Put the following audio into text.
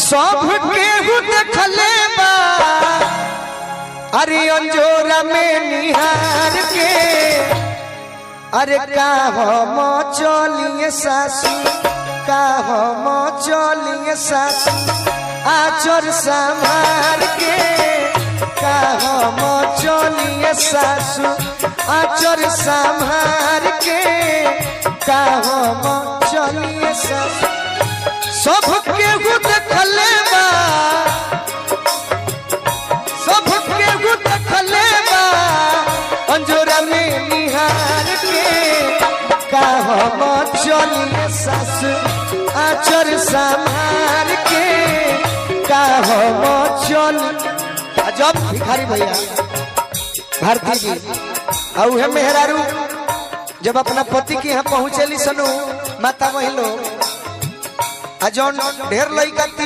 सब केहू देखले बा अरे अंजोरा में निहार के अरे का हम चलिए सासू का हम चलिए सासू आचर संभार के का हम चलिए सासू आचर संभार के का हम चलिए सासू सब केहू देखले बा सब केहू देखले बा अंजोरा में निहार के का हम चलिए सासू आचर संभार के का हम चल जब भिखारी भैया भारती जी और है मेहरारू जब अपना पति के यहाँ पहुंचेली सनु माता महिलो जौन ढेर लइका